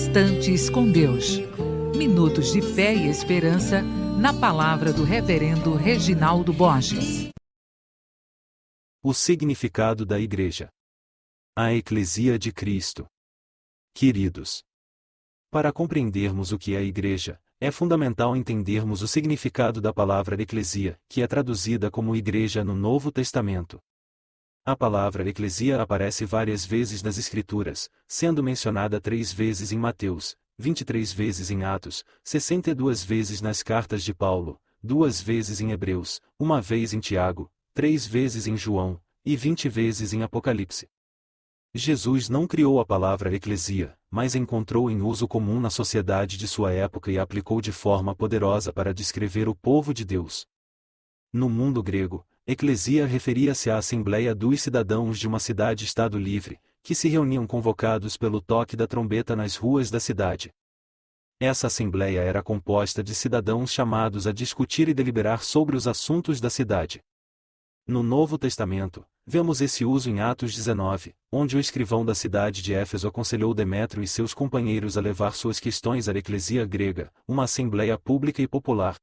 Instantes com Deus. Minutos de fé e esperança na palavra do Reverendo Reginaldo Borges. O significado da Igreja. A Eclesia de Cristo. Queridos, para compreendermos o que é a Igreja, é fundamental entendermos o significado da palavra eclesia, que é traduzida como igreja no Novo Testamento. A palavra eclesia aparece várias vezes nas Escrituras, sendo mencionada 3 vezes em Mateus, 23 vezes em Atos, 62 vezes nas cartas de Paulo, 2 vezes em Hebreus, 1 vez em Tiago, 3 vezes em João, e 20 vezes em Apocalipse. Jesus não criou a palavra eclesia, mas encontrou em uso comum na sociedade de sua época e a aplicou de forma poderosa para descrever o povo de Deus. No mundo grego, eclesia referia-se à assembleia dos cidadãos de uma cidade-estado livre, que se reuniam convocados pelo toque da trombeta nas ruas da cidade. Essa assembleia era composta de cidadãos chamados a discutir e deliberar sobre os assuntos da cidade. No Novo Testamento, vemos esse uso em Atos 19, onde o escrivão da cidade de Éfeso aconselhou Demétrio e seus companheiros a levar suas questões à eclesia grega, uma assembleia pública e popular.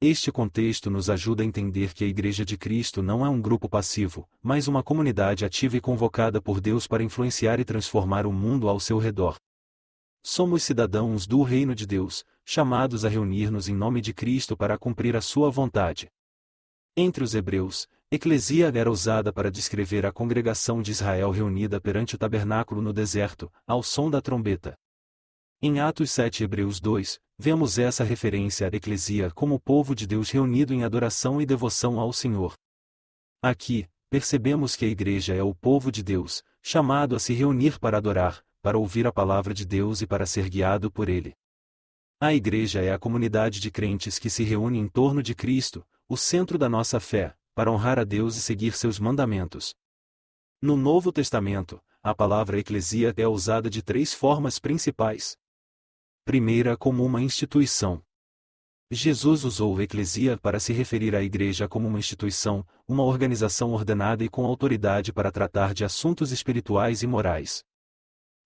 Este contexto nos ajuda a entender que a Igreja de Cristo não é um grupo passivo, mas uma comunidade ativa e convocada por Deus para influenciar e transformar o mundo ao seu redor. Somos cidadãos do Reino de Deus, chamados a reunir-nos em nome de Cristo para cumprir a sua vontade. Entre os hebreus, eclesia era usada para descrever a congregação de Israel reunida perante o tabernáculo no deserto, ao som da trombeta. Em Atos 7 e Hebreus 2, vemos essa referência à eclesia como o povo de Deus reunido em adoração e devoção ao Senhor. Aqui, percebemos que a igreja é o povo de Deus, chamado a se reunir para adorar, para ouvir a palavra de Deus e para ser guiado por Ele. A igreja é a comunidade de crentes que se reúne em torno de Cristo, o centro da nossa fé, para honrar a Deus e seguir seus mandamentos. No Novo Testamento, a palavra eclesia é usada de 3 formas principais. Primeira, como uma instituição. Jesus usou eclesia para se referir à igreja como uma instituição, uma organização ordenada e com autoridade para tratar de assuntos espirituais e morais.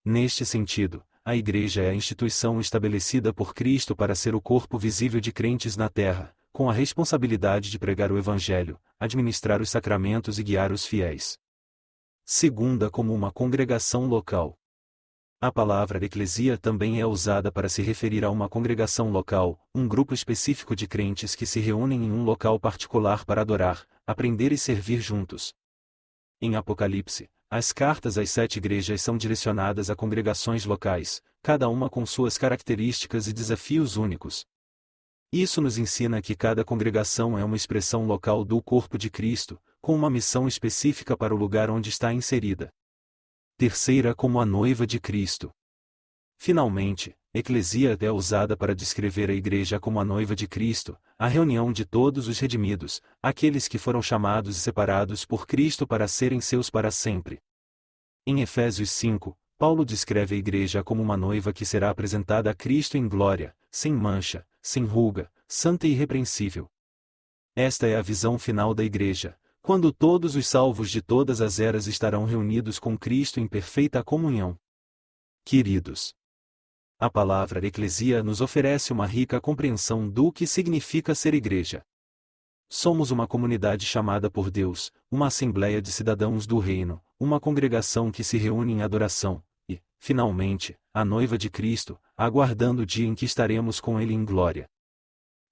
Neste sentido, a igreja é a instituição estabelecida por Cristo para ser o corpo visível de crentes na terra, com a responsabilidade de pregar o Evangelho, administrar os sacramentos e guiar os fiéis. Segunda, como uma congregação local. A palavra eclesia também é usada para se referir a uma congregação local, um grupo específico de crentes que se reúnem em um local particular para adorar, aprender e servir juntos. Em Apocalipse, as cartas às 7 igrejas são direcionadas a congregações locais, cada uma com suas características e desafios únicos. Isso nos ensina que cada congregação é uma expressão local do corpo de Cristo, com uma missão específica para o lugar onde está inserida. Terceira, como a noiva de Cristo. Finalmente, eclesia é usada para descrever a igreja como a noiva de Cristo, a reunião de todos os redimidos, aqueles que foram chamados e separados por Cristo para serem seus para sempre. Em Efésios 5, Paulo descreve a igreja como uma noiva que será apresentada a Cristo em glória, sem mancha, sem ruga, santa e irrepreensível. Esta é a visão final da igreja, quando todos os salvos de todas as eras estarão reunidos com Cristo em perfeita comunhão. Queridos, a palavra eclesia nos oferece uma rica compreensão do que significa ser igreja. Somos uma comunidade chamada por Deus, uma assembleia de cidadãos do reino, uma congregação que se reúne em adoração, e, finalmente, a noiva de Cristo, aguardando o dia em que estaremos com Ele em glória.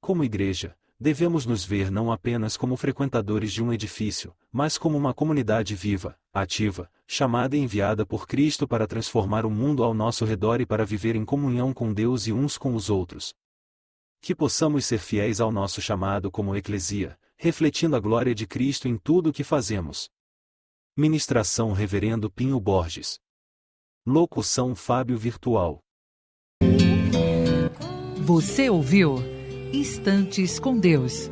Como igreja, devemos nos ver não apenas como frequentadores de um edifício, mas como uma comunidade viva, ativa, chamada e enviada por Cristo para transformar o mundo ao nosso redor e para viver em comunhão com Deus e uns com os outros. Que possamos ser fiéis ao nosso chamado como eclesia, refletindo a glória de Cristo em tudo o que fazemos. Ministração Reverendo Pinho Borges. Locução Fábio Virtual. Você ouviu Instantes com Deus.